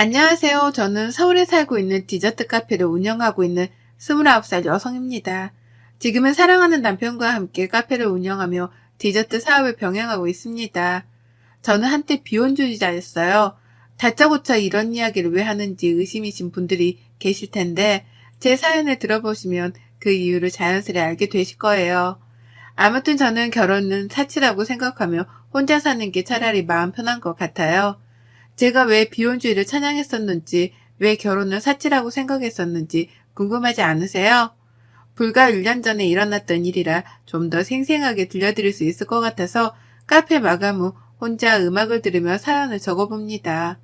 안녕하세요. 저는 서울에 살고 있는 디저트 카페를 운영하고 있는 29살 여성입니다. 지금은 사랑하는 남편과 함께 카페를 운영하며 디저트 사업을 병행하고 있습니다. 저는 한때 비혼주의자였어요. 다짜고짜 이런 이야기를 왜 하는지 의심이신 분들이 계실 텐데 제 사연을 들어보시면 그 이유를 자연스레 알게 되실 거예요. 아무튼 저는 결혼은 사치라고 생각하며 혼자 사는 게 차라리 마음 편한 것 같아요. 제가 왜 비혼주의를 찬양했었는지, 왜 결혼을 사치라고 생각했었는지 궁금하지 않으세요? 불과 1년 전에 일어났던 일이라 좀 더 생생하게 들려드릴 수 있을 것 같아서 카페 마감 후 혼자 음악을 들으며 사연을 적어봅니다.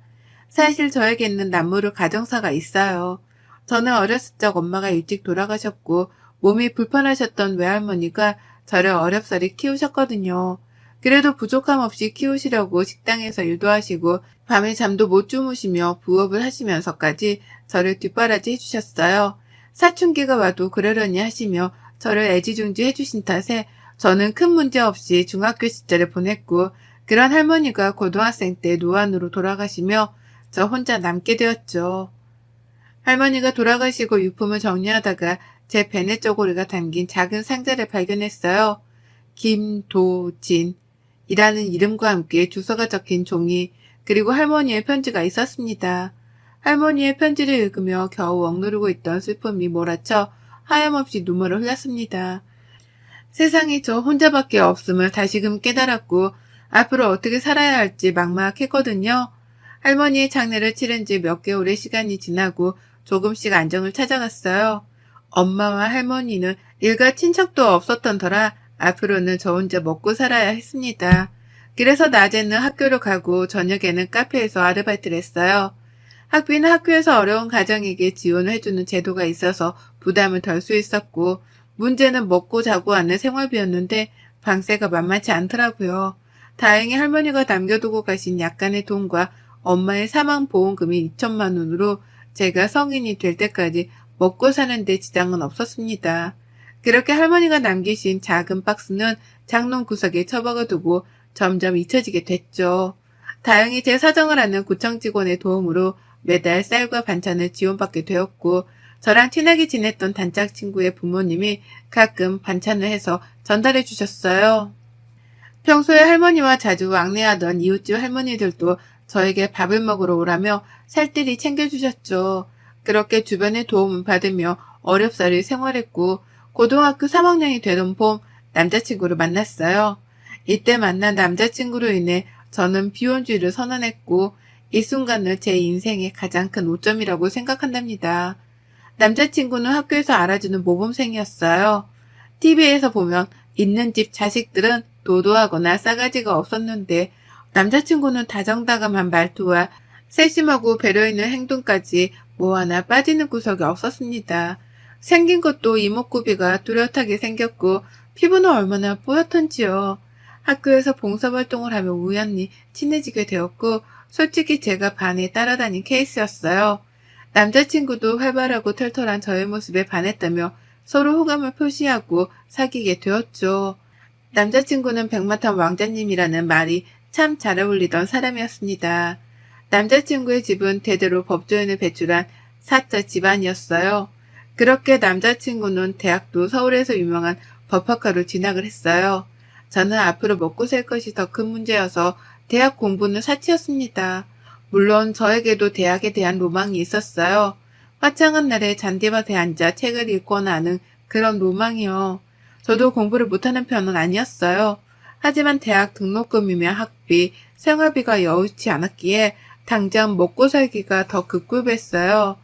사실 저에게는 남모르 가정사가 있어요. 저는 어렸을 적 엄마가 일찍 돌아가셨고 몸이 불편하셨던 외할머니가 저를 어렵사리 키우셨거든요. 그래도 부족함 없이 키우시려고 식당에서 일도 하시고 밤에 잠도 못 주무시며 부업을 하시면서까지 저를 뒷바라지 해주셨어요. 사춘기가 와도 그러려니 하시며 저를 애지중지 해주신 탓에 저는 큰 문제 없이 중학교 시절을 보냈고 그런 할머니가 고등학생 때 노안으로 돌아가시며 저 혼자 남게 되었죠. 할머니가 돌아가시고 유품을 정리하다가 제 베네 쪼고리가 담긴 작은 상자를 발견했어요. 김도진이라는 이름과 함께 주소가 적힌 종이 그리고 할머니의 편지가 있었습니다. 할머니의 편지를 읽으며 겨우 억누르고 있던 슬픔이 몰아쳐 하염없이 눈물을 흘렸습니다. 세상에 저 혼자밖에 없음을 다시금 깨달았고 앞으로 어떻게 살아야 할지 막막했거든요. 할머니의 장례를 치른 지 몇 개월의 시간이 지나고 조금씩 안정을 찾아갔어요. 엄마와 할머니는 일가 친척도 없었던 터라 앞으로는 저 혼자 먹고 살아야 했습니다. 그래서 낮에는 학교를 가고 저녁에는 카페에서 아르바이트를 했어요. 학비는 학교에서 어려운 가정에게 지원을 해주는 제도가 있어서 부담을 덜 수 있었고 문제는 먹고 자고 하는 생활비였는데 방세가 만만치 않더라고요. 다행히 할머니가 남겨두고 가신 약간의 돈과 엄마의 사망보험금이 2천만 원으로 제가 성인이 될 때까지 먹고 사는데 지장은 없었습니다. 그렇게 할머니가 남기신 작은 박스는 장롱 구석에 처박아두고 점점 잊혀지게 됐죠. 다행히 제 사정을 아는 구청 직원의 도움으로 매달 쌀과 반찬을 지원받게 되었고 저랑 친하게 지냈던 단짝 친구의 부모님이 가끔 반찬을 해서 전달해 주셨어요. 평소에 할머니와 자주 왕래하던 이웃집 할머니들도 저에게 밥을 먹으러 오라며 살뜰히 챙겨주셨죠. 그렇게 주변의 도움을 받으며 어렵사리 생활했고 고등학교 3학년이 되던 봄 남자친구를 만났어요. 이때 만난 남자친구로 인해 저는 비혼주의를 선언했고 이 순간을 제 인생의 가장 큰 오점이라고 생각한답니다. 남자친구는 학교에서 알아주는 모범생이었어요. TV에서 보면 있는 집 자식들은 도도하거나 싸가지가 없었는데 남자친구는 다정다감한 말투와 세심하고 배려 있는 행동까지 뭐 하나 빠지는 구석이 없었습니다. 생긴 것도 이목구비가 뚜렷하게 생겼고 피부는 얼마나 뽀얗던지요. 학교에서 봉사활동을 하며 우연히 친해지게 되었고 솔직히 제가 반에 따라다닌 케이스였어요. 남자친구도 활발하고 털털한 저의 모습에 반했다며 서로 호감을 표시하고 사귀게 되었죠. 남자친구는 백마탄 왕자님이라는 말이 참 잘 어울리던 사람이었습니다. 남자친구의 집은 대대로 법조인을 배출한 사자 집안이었어요. 그렇게 남자친구는 대학도 서울에서 유명한 법학과로 진학을 했어요. 저는 앞으로 먹고 살 것이 더 큰 문제여서 대학 공부는 사치였습니다. 물론 저에게도 대학에 대한 로망이 있었어요. 화창한 날에 잔디밭에 앉아 책을 읽거나 하는 그런 로망이요. 저도 공부를 못하는 편은 아니었어요. 하지만 대학 등록금이며 학비, 생활비가 여의치 않았기에 당장 먹고 살기가 더 급급했어요.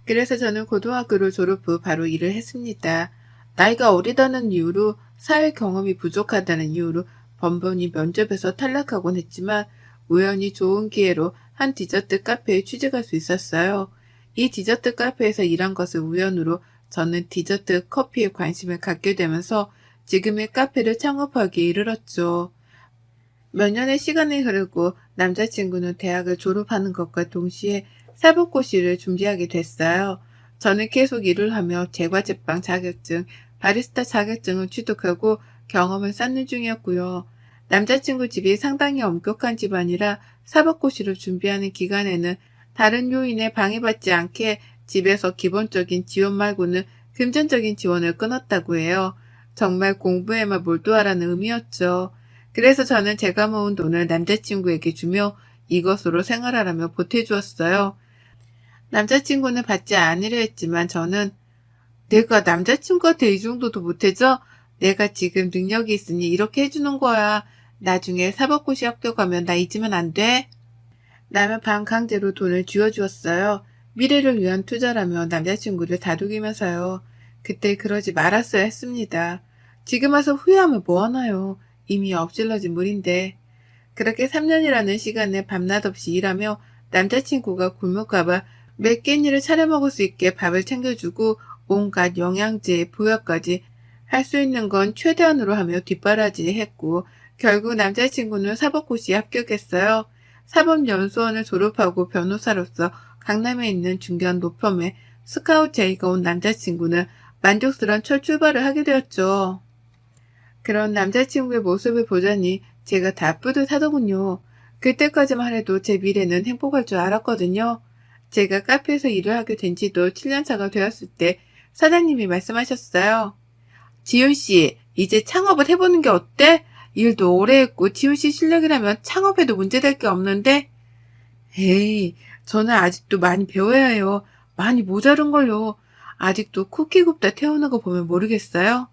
그래서 저는 고등학교를 졸업 후 바로 일을 했습니다. 나이가 어리다는 이유로 사회 경험이 부족하다는 이유로 번번이 면접에서 탈락하곤 했지만 우연히 좋은 기회로 한 디저트 카페에 취직할 수 있었어요. 이 디저트 카페에서 일한 것을 우연으로 저는 디저트 커피에 관심을 갖게 되면서 지금의 카페를 창업하기에 이르렀죠. 몇 년의 시간이 흐르고 남자친구는 대학을 졸업하는 것과 동시에 사법고시를 준비하게 됐어요. 저는 계속 일을 하며 제과제빵 자격증, 바리스타 자격증을 취득하고 경험을 쌓는 중이었고요. 남자친구 집이 상당히 엄격한 집안이라 사법고시를 준비하는 기간에는 다른 요인에 방해받지 않게 집에서 기본적인 지원 말고는 금전적인 지원을 끊었다고 해요. 정말 공부에만 몰두하라는 의미였죠. 그래서 저는 제가 모은 돈을 남자친구에게 주며 이것으로 생활하라며 보태주었어요. 남자친구는 받지 않으려 했지만 저는 내가 남자친구한테 이 정도도 못해줘? 내가 지금 능력이 있으니 이렇게 해주는 거야. 나중에 사법고시 합격하면 나 잊으면 안 돼? 라며 반강제로 돈을 쥐어주었어요. 미래를 위한 투자라며 남자친구를 다독이면서요. 그때 그러지 말았어야 했습니다. 지금 와서 후회하면 뭐하나요? 이미 엎질러진 물인데. 그렇게 3년이라는 시간에 밤낮 없이 일하며 남자친구가 굶을까봐 몇 끼니를 차려 먹을 수 있게 밥을 챙겨주고 온갖 영양제, 보약까지 할 수 있는 건 최대한으로 하며 뒷바라지 했고 결국 남자친구는 사법고시에 합격했어요. 사법연수원을 졸업하고 변호사로서 강남에 있는 중견 로펌에 스카우트 제의가 온 남자친구는 만족스러운 첫 출발을 하게 되었죠. 그런 남자친구의 모습을 보자니 제가 다 뿌듯하더군요. 그때까지만 해도 제 미래는 행복할 줄 알았거든요. 제가 카페에서 일을 하게 된 지도 7년차가 되었을 때 사장님이 말씀하셨어요. 지훈씨, 이제 창업을 해보는 게 어때? 일도 오래 했고 지훈씨 실력이라면 창업해도 문제될 게 없는데? 에이, 저는 아직도 많이 배워야 해요. 많이 모자른걸요. 아직도 쿠키 굽다 태우는 거 보면 모르겠어요?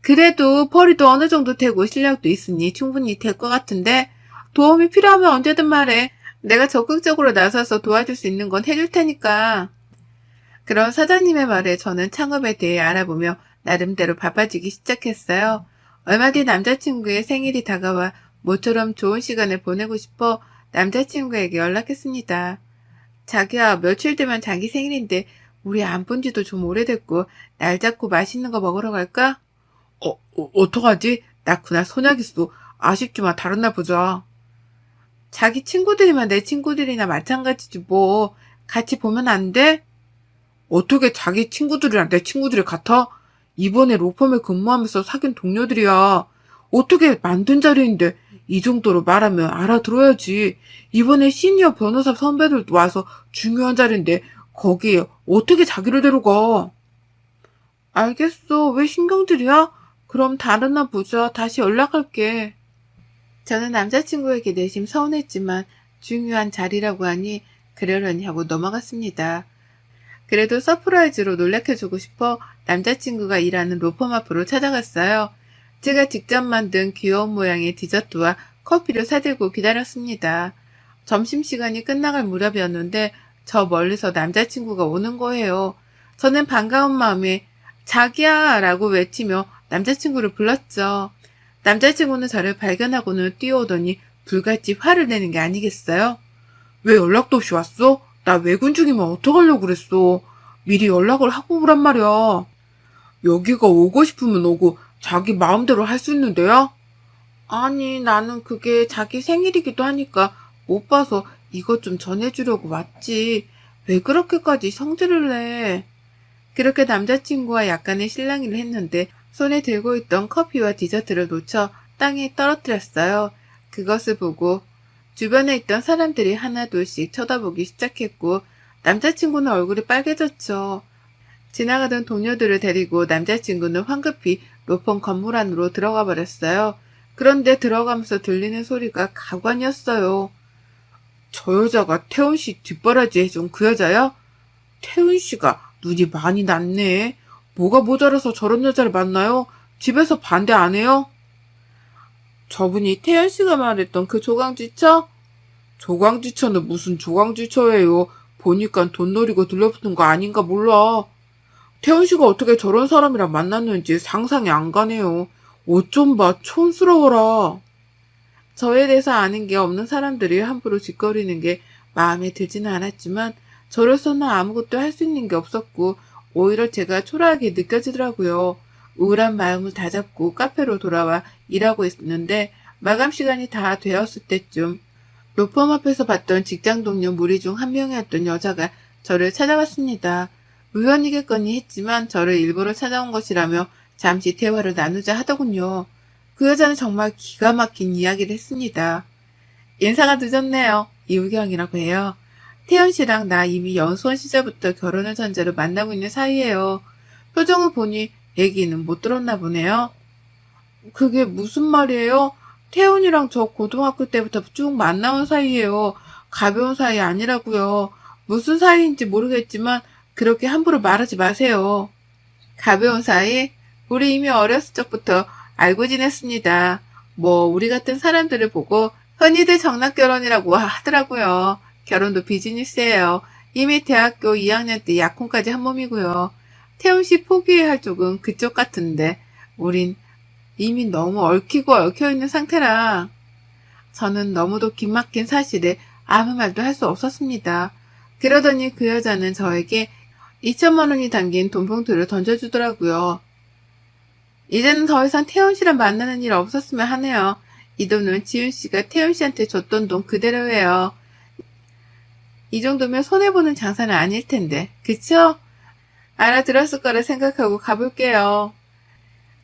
그래도 벌이도 어느 정도 되고 실력도 있으니 충분히 될 것 같은데 도움이 필요하면 언제든 말해. 내가 적극적으로 나서서 도와줄 수 있는 건 해줄 테니까. 그런 사장님의 말에 저는 창업에 대해 알아보며 나름대로 바빠지기 시작했어요. 얼마 뒤 남자친구의 생일이 다가와 모처럼 좋은 시간을 보내고 싶어 남자친구에게 연락했습니다. 자기야, 며칠 뒤면 자기 생일인데 우리 안 본 지도 좀 오래됐고 날 잡고 맛있는 거 먹으러 갈까? 어떡하지? 나 그날 선약 있어. 아쉽지만 다른 날 보자. 자기 친구들이면 내 친구들이나 마찬가지지 뭐. 같이 보면 안 돼? 어떻게 자기 친구들이랑 내 친구들이 같아? 이번에 로펌에 근무하면서 사귄 동료들이야. 어떻게 만든 자리인데 이 정도로 말하면 알아들어야지. 이번에 시니어 변호사 선배들도 와서 중요한 자리인데 거기에 어떻게 자기를 데려가? 알겠어. 왜 신경질이야? 그럼 다른 날 보자. 다시 연락할게. 저는 남자친구에게 내심 서운했지만 중요한 자리라고 하니 그러려니 하고 넘어갔습니다. 그래도 서프라이즈로 놀래켜주고 싶어 남자친구가 일하는 로펌 앞으로 찾아갔어요. 제가 직접 만든 귀여운 모양의 디저트와 커피를 사들고 기다렸습니다. 점심시간이 끝나갈 무렵이었는데 저 멀리서 남자친구가 오는 거예요. 저는 반가운 마음에 자기야 라고 외치며 남자친구를 불렀죠. 남자친구는 저를 발견하고는 뛰어오더니 불같이 화를 내는 게 아니겠어요? 왜 연락도 없이 왔어? 나 외근 중이면 어떡하려고 그랬어. 미리 연락을 하고 오란 말이야. 여기가 오고 싶으면 오고 자기 마음대로 할 수 있는 데야? 아니, 나는 그게 자기 생일이기도 하니까 못 봐서 이것 좀 전해주려고 왔지. 왜 그렇게까지 성질을 내? 그렇게 남자친구와 약간의 실랑이를 했는데 손에 들고 있던 커피와 디저트를 놓쳐 땅에 떨어뜨렸어요. 그것을 보고 주변에 있던 사람들이 하나둘씩 쳐다보기 시작했고 남자친구는 얼굴이 빨개졌죠. 지나가던 동료들을 데리고 남자친구는 황급히 로펌 건물 안으로 들어가 버렸어요. 그런데 들어가면서 들리는 소리가 가관이었어요. 저 여자가 태훈 씨 뒷바라지 해준 그 여자야? 태훈 씨가 눈이 많이 났네. 뭐가 모자라서 저런 여자를 만나요? 집에서 반대 안 해요? 저분이 태연 씨가 말했던 그 조강지처? 조강지처는 무슨 조강지처예요. 보니까 돈 노리고 들러붙은 거 아닌가 몰라. 태연 씨가 어떻게 저런 사람이랑 만났는지 상상이 안 가네요. 옷 좀 봐, 촌스러워라. 저에 대해서 아는 게 없는 사람들이 함부로 짓거리는 게 마음에 들지는 않았지만 저로서는 아무것도 할 수 있는 게 없었고 오히려 제가 초라하게 느껴지더라고요. 우울한 마음을 다잡고 카페로 돌아와 일하고 있는데 마감 시간이 다 되었을 때쯤 로펌 앞에서 봤던 직장 동료 무리 중 한 명이었던 여자가 저를 찾아왔습니다. 우연이겠거니 했지만 저를 일부러 찾아온 것이라며 잠시 대화를 나누자 하더군요. 그 여자는 정말 기가 막힌 이야기를 했습니다. 인사가 늦었네요. 이우경이라고 해요. 태연 씨랑 나 이미 연수원 시절부터 결혼을 전제로 만나고 있는 사이예요. 표정을 보니 얘기는 못 들었나 보네요. 그게 무슨 말이에요? 태훈이랑 저 고등학교 때부터 쭉 만나온 사이예요. 가벼운 사이 아니라고요. 무슨 사이인지 모르겠지만 그렇게 함부로 말하지 마세요. 가벼운 사이? 우리 이미 어렸을 적부터 알고 지냈습니다. 뭐 우리 같은 사람들을 보고 흔히들 정락결혼이라고 하더라고요. 결혼도 비즈니스예요. 이미 대학교 2학년 때 약혼까지 한 몸이고요. 태훈 씨 포기해야 할 쪽은 그쪽 같은데 우린 이미 너무 얽히고 얽혀있는 상태라 저는 너무도 기막힌 사실에 아무 말도 할 수 없었습니다. 그러더니 그 여자는 저에게 2천만 원이 담긴 돈봉투를 던져주더라고요. 이제는 더 이상 태훈 씨랑 만나는 일 없었으면 하네요. 이 돈은 지훈 씨가 태훈 씨한테 줬던 돈 그대로예요. 이 정도면 손해보는 장사는 아닐 텐데, 그쵸? 알아들었을 거라 생각하고 가볼게요.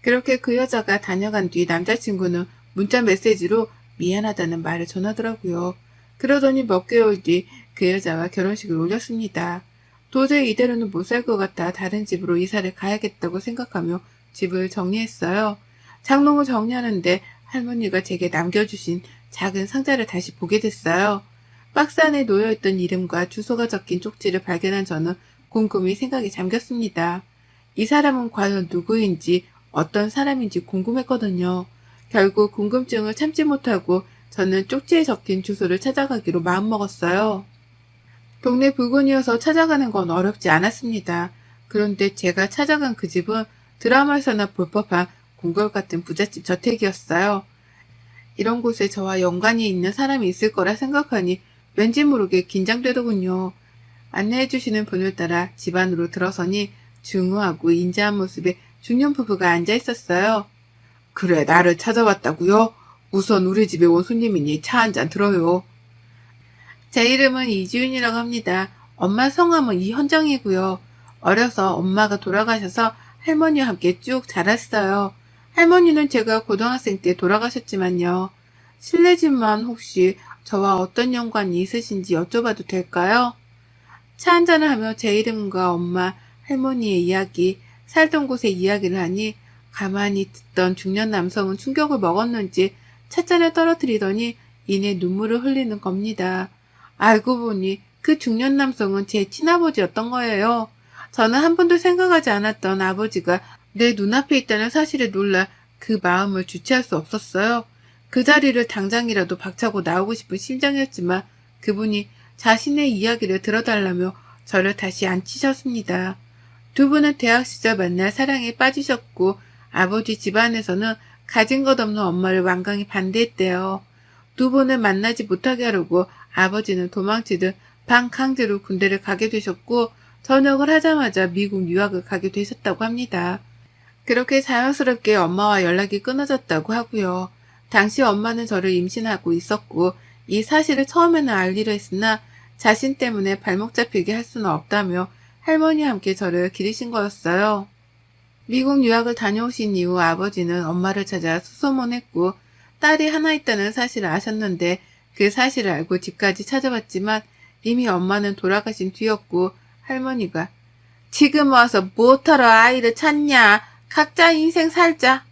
그렇게 그 여자가 다녀간 뒤 남자친구는 문자 메시지로 미안하다는 말을 전하더라고요. 그러더니 몇 개월 뒤 그 여자와 결혼식을 올렸습니다. 도저히 이대로는 못 살 것 같아 다른 집으로 이사를 가야겠다고 생각하며 집을 정리했어요. 장롱을 정리하는데 할머니가 제게 남겨주신 작은 상자를 다시 보게 됐어요. 박스 안에 놓여있던 이름과 주소가 적힌 쪽지를 발견한 저는 곰곰이 생각에 잠겼습니다. 이 사람은 과연 누구인지 어떤 사람인지 궁금했거든요. 결국 궁금증을 참지 못하고 저는 쪽지에 적힌 주소를 찾아가기로 마음먹었어요. 동네 부근이어서 찾아가는 건 어렵지 않았습니다. 그런데 제가 찾아간 그 집은 드라마에서나 볼 법한 궁궐 같은 부잣집 저택이었어요. 이런 곳에 저와 연관이 있는 사람이 있을 거라 생각하니 왠지 모르게 긴장되더군요. 안내해주시는 분을 따라 집 안으로 들어서니 중후하고 인자한 모습의 중년 부부가 앉아 있었어요. 그래, 나를 찾아왔다고요? 우선 우리 집에 온 손님이니 차 한 잔 들어요. 제 이름은 이지윤이라고 합니다. 엄마 성함은 이현정이고요. 어려서 엄마가 돌아가셔서 할머니와 함께 쭉 자랐어요. 할머니는 제가 고등학생 때 돌아가셨지만요. 실례지만 혹시 저와 어떤 연관이 있으신지 여쭤봐도 될까요? 차 한잔을 하며 제 이름과 엄마, 할머니의 이야기, 살던 곳의 이야기를 하니 가만히 듣던 중년 남성은 충격을 먹었는지 찻잔을 떨어뜨리더니 이내 눈물을 흘리는 겁니다. 알고 보니 그 중년 남성은 제 친아버지였던 거예요. 저는 한 번도 생각하지 않았던 아버지가 내 눈앞에 있다는 사실에 놀라 그 마음을 주체할 수 없었어요. 그 자리를 당장이라도 박차고 나오고 싶은 심정이었지만 그분이 자신의 이야기를 들어달라며 저를 다시 앉히셨습니다. 두 분은 대학 시절 만나 사랑에 빠지셨고 아버지 집안에서는 가진 것 없는 엄마를 완강히 반대했대요. 두 분을 만나지 못하게 하려고 아버지는 도망치듯 반강제로 군대를 가게 되셨고 전역을 하자마자 미국 유학을 가게 되셨다고 합니다. 그렇게 자연스럽게 엄마와 연락이 끊어졌다고 하고요. 당시 엄마는 저를 임신하고 있었고 이 사실을 처음에는 알리려 했으나 자신 때문에 발목 잡히게 할 수는 없다며 할머니와 함께 저를 기르신 거였어요. 미국 유학을 다녀오신 이후 아버지는 엄마를 찾아 수소문했고 딸이 하나 있다는 사실을 아셨는데 그 사실을 알고 집까지 찾아왔지만 이미 엄마는 돌아가신 뒤였고 할머니가 지금 와서 뭐하러 아이를 찾냐 각자 인생 살자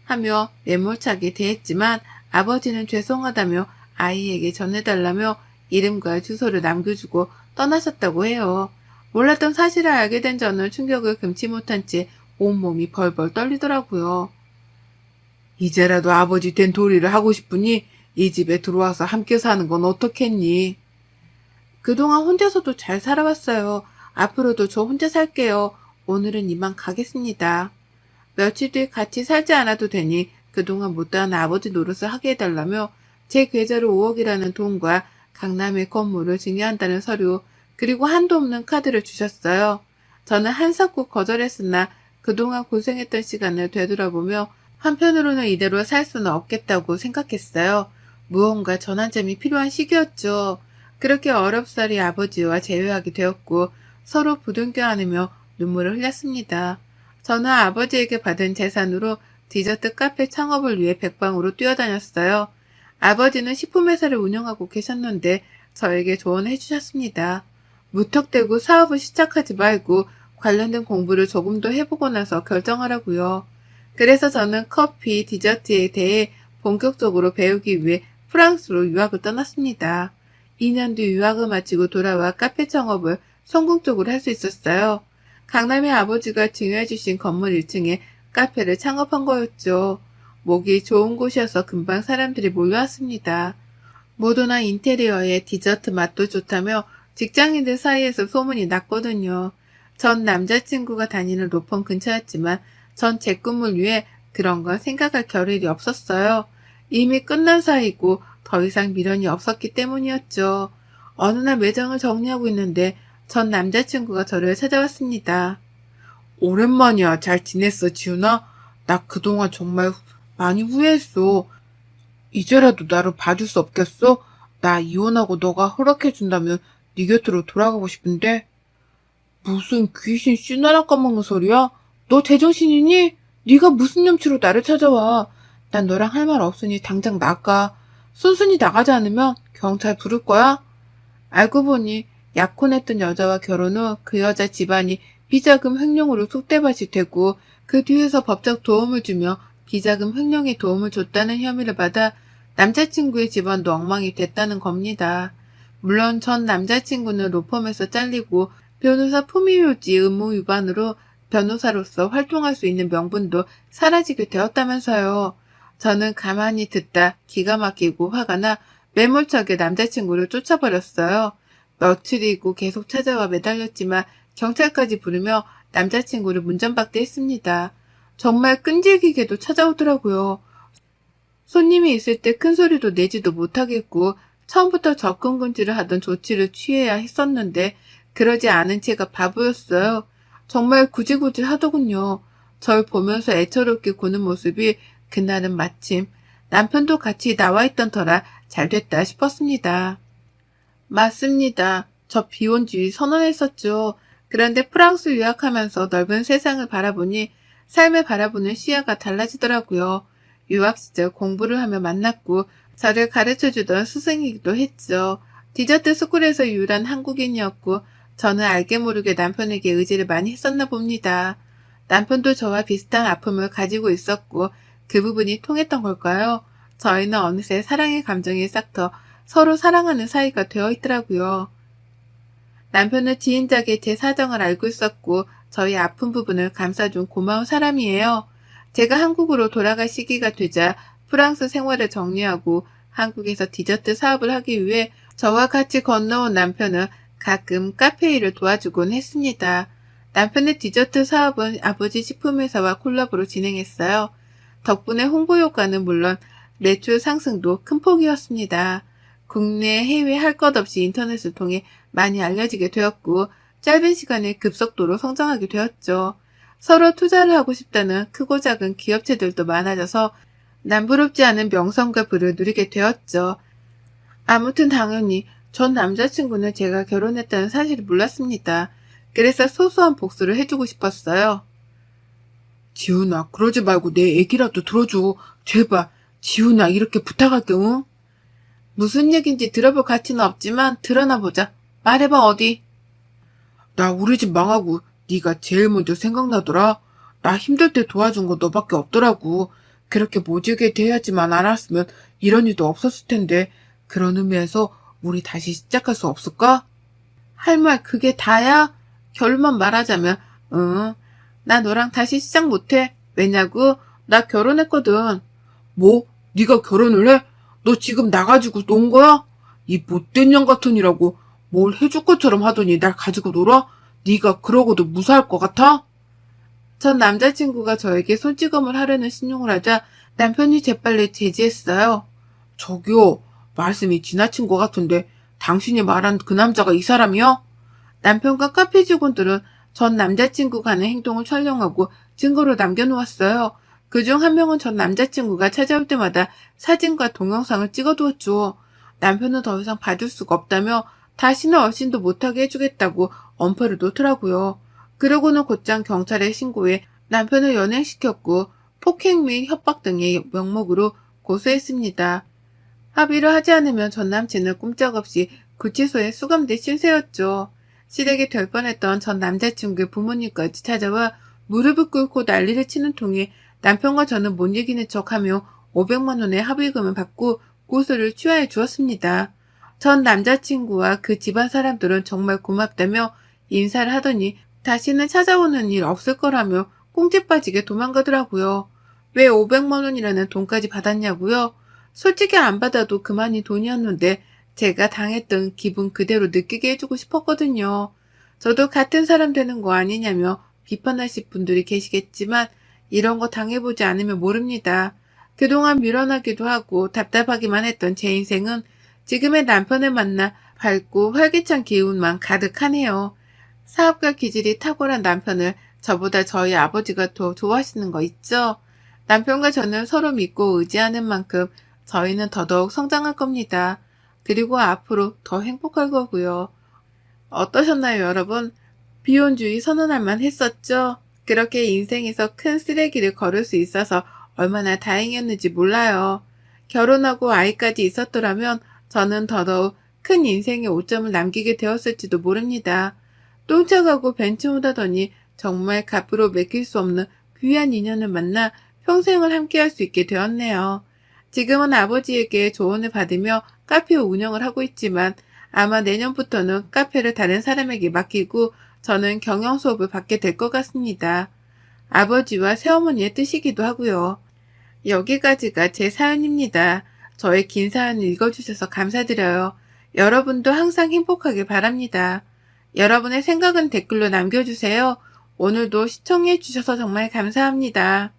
하며 매몰차게 대했지만 아버지는 죄송하다며 아이에게 전해달라며 이름과 주소를 남겨주고 떠나셨다고 해요. 몰랐던 사실을 알게 된 저는 충격을 금치 못한 채 온몸이 벌벌 떨리더라고요. 이제라도 아버지 된 도리를 하고 싶으니 이 집에 들어와서 함께 사는 건 어떻겠니? 그동안 혼자서도 잘 살아왔어요. 앞으로도 저 혼자 살게요. 오늘은 이만 가겠습니다. 며칠 뒤 같이 살지 않아도 되니 그동안 못다한 아버지 노릇을 하게 해달라며 제 계좌로 5억이라는 돈과 강남의 건물을 증여한다는 서류 그리고 한도 없는 카드를 주셨어요. 저는 한사코 거절했으나 그동안 고생했던 시간을 되돌아보며 한편으로는 이대로 살 수는 없겠다고 생각했어요. 무언가 전환점이 필요한 시기였죠. 그렇게 어렵사리 아버지와 재회하게 되었고 서로 부둥켜 안으며 눈물을 흘렸습니다. 저는 아버지에게 받은 재산으로 디저트 카페 창업을 위해 백방으로 뛰어다녔어요. 아버지는 식품회사를 운영하고 계셨는데 저에게 조언해 주셨습니다. 무턱대고 사업을 시작하지 말고 관련된 공부를 조금 더 해보고 나서 결정하라고요. 그래서 저는 커피, 디저트에 대해 본격적으로 배우기 위해 프랑스로 유학을 떠났습니다. 2년 뒤 유학을 마치고 돌아와 카페 창업을 성공적으로 할 수 있었어요. 강남의 아버지가 증여해주신 건물 1층에 카페를 창업한 거였죠. 목이 좋은 곳이어서 금방 사람들이 몰려왔습니다. 모더나 인테리어에 디저트 맛도 좋다며 직장인들 사이에서 소문이 났거든요. 전 남자친구가 다니는 로펌 근처였지만 전 제 꿈을 위해 그런 건 생각할 겨를이 없었어요. 이미 끝난 사이고 더 이상 미련이 없었기 때문이었죠. 어느 날 매장을 정리하고 있는데 전 남자친구가 저를 찾아왔습니다. 오랜만이야. 잘 지냈어, 지훈아? 나 그동안 정말 많이 후회했어. 이제라도 나를 봐줄 수 없겠어? 나 이혼하고 너가 허락해준다면 네 곁으로 돌아가고 싶은데? 무슨 귀신 씨나라 까먹는 소리야? 너 제정신이니? 네가 무슨 염치로 나를 찾아와? 난 너랑 할 말 없으니 당장 나가. 순순히 나가지 않으면 경찰 부를 거야? 알고 보니 약혼했던 여자와 결혼 후 그 여자 집안이 비자금 횡령으로 쑥대밭이 되고 그 뒤에서 법적 도움을 주며 비자금 횡령에 도움을 줬다는 혐의를 받아 남자친구의 집안도 엉망이 됐다는 겁니다. 물론 전 남자친구는 로펌에서 잘리고 변호사 품위유지 의무 위반으로 변호사로서 활동할 수 있는 명분도 사라지게 되었다면서요. 저는 가만히 듣다 기가 막히고 화가 나 매몰차게 남자친구를 쫓아버렸어요. 며칠이고 계속 찾아와 매달렸지만 경찰까지 부르며 남자친구를 문전박대 했습니다. 정말 끈질기게도 찾아오더라고요. 손님이 있을 때 큰 소리도 내지도 못하겠고 처음부터 접근금지를 하던 조치를 취해야 했었는데 그러지 않은 채가 바보였어요. 정말 구질구질 하더군요. 절 보면서 애처롭게 구는 모습이 그날은 마침 남편도 같이 나와 있던 터라 잘 됐다 싶었습니다. 맞습니다. 저 비혼주의 선언했었죠. 그런데 프랑스 유학하면서 넓은 세상을 바라보니 삶을 바라보는 시야가 달라지더라고요. 유학 시절 공부를 하며 만났고 저를 가르쳐주던 스승이기도 했죠. 디저트 스쿨에서 유일한 한국인이었고 저는 알게 모르게 남편에게 의지를 많이 했었나 봅니다. 남편도 저와 비슷한 아픔을 가지고 있었고 그 부분이 통했던 걸까요? 저희는 어느새 사랑의 감정이 싹터 서로 사랑하는 사이가 되어 있더라고요. 남편은 지인작에 제 사정을 알고 있었고 저희 아픈 부분을 감싸준 고마운 사람이에요. 제가 한국으로 돌아갈 시기가 되자 프랑스 생활을 정리하고 한국에서 디저트 사업을 하기 위해 저와 같이 건너온 남편은 가끔 카페 일을 도와주곤 했습니다. 남편의 디저트 사업은 아버지 식품회사와 콜라보로 진행했어요. 덕분에 홍보 효과는 물론 매출 상승도 큰 폭이었습니다. 국내 해외 할 것 없이 인터넷을 통해 많이 알려지게 되었고 짧은 시간에 급속도로 성장하게 되었죠. 서로 투자를 하고 싶다는 크고 작은 기업체들도 많아져서 남부럽지 않은 명성과 부를 누리게 되었죠. 아무튼 당연히 전 남자친구는 제가 결혼했다는 사실을 몰랐습니다. 그래서 소소한 복수를 해주고 싶었어요. 지훈아, 그러지 말고 내 얘기라도 들어줘. 제발, 지훈아, 이렇게 부탁할게, 응? 무슨 얘긴지 들어볼 가치는 없지만 드러나 보자. 말해봐, 어디? 나 우리 집 망하고 네가 제일 먼저 생각나더라. 나 힘들 때 도와준 거 너밖에 없더라고. 그렇게 모질게 대하지만 않았으면 이런 일도 없었을 텐데 그런 의미에서 우리 다시 시작할 수 없을까? 할 말 그게 다야? 결론만 말하자면 응. 나 너랑 다시 시작 못해. 왜냐고? 나 결혼했거든. 뭐? 네가 결혼을 해? 너 지금 나가지고 논 거야? 이 못된 년 같으니라고 뭘 해줄 것처럼 하더니 날 가지고 놀아? 네가 그러고도 무사할 것 같아? 전 남자친구가 저에게 손찌검을 하려는 신용을 하자 남편이 재빨리 제지했어요. 저기요, 말씀이 지나친 것 같은데 당신이 말한 그 남자가 이 사람이요? 남편과 카페 직원들은 전 남자친구가 하는 행동을 촬영하고 증거로 남겨놓았어요. 그중 한 명은 전 남자친구가 찾아올 때마다 사진과 동영상을 찍어두었죠. 남편은 더 이상 봐줄 수가 없다며 다시는 얼씬도 못하게 해주겠다고 엄포를 놓더라고요. 그러고는 곧장 경찰에 신고해 남편을 연행시켰고 폭행 및 협박 등의 명목으로 고소했습니다. 합의를 하지 않으면 전 남친은 꼼짝없이 구치소에 수감될 신세였죠. 시댁이 될 뻔했던 전 남자친구의 부모님까지 찾아와 무릎을 꿇고 난리를 치는 통에 남편과 저는 못 이기는 척하며 500만 원의 합의금을 받고 고소를 취하해 주었습니다. 전 남자친구와 그 집안 사람들은 정말 고맙다며 인사를 하더니 다시는 찾아오는 일 없을 거라며 꽁지 빠지게 도망가더라고요. 왜 500만 원이라는 돈까지 받았냐고요? 솔직히 안 받아도 그만인 돈이었는데 제가 당했던 기분 그대로 느끼게 해주고 싶었거든요. 저도 같은 사람 되는 거 아니냐며 비판하실 분들이 계시겠지만 이런 거 당해보지 않으면 모릅니다. 그동안 밀어나기도 하고 답답하기만 했던 제 인생은 지금의 남편을 만나 밝고 활기찬 기운만 가득하네요. 사업가 기질이 탁월한 남편을 저보다 저희 아버지가 더 좋아하시는 거 있죠? 남편과 저는 서로 믿고 의지하는 만큼 저희는 더더욱 성장할 겁니다. 그리고 앞으로 더 행복할 거고요. 어떠셨나요, 여러분? 비혼주의 선언할 만 했었죠? 그렇게 인생에서 큰 쓰레기를 걸을 수 있어서 얼마나 다행이었는지 몰라요. 결혼하고 아이까지 있었더라면 저는 더더욱 큰 인생의 오점을 남기게 되었을지도 모릅니다. 똥차가고 벤츠못하더니 정말 값으로 맡길 수 없는 귀한 인연을 만나 평생을 함께할 수 있게 되었네요. 지금은 아버지에게 조언을 받으며 카페 운영을 하고 있지만 아마 내년부터는 카페를 다른 사람에게 맡기고 저는 경영 수업을 받게 될 것 같습니다. 아버지와 새어머니의 뜻이기도 하고요. 여기까지가 제 사연입니다. 저의 긴 사연을 읽어주셔서 감사드려요. 여러분도 항상 행복하길 바랍니다. 여러분의 생각은 댓글로 남겨주세요. 오늘도 시청해주셔서 정말 감사합니다.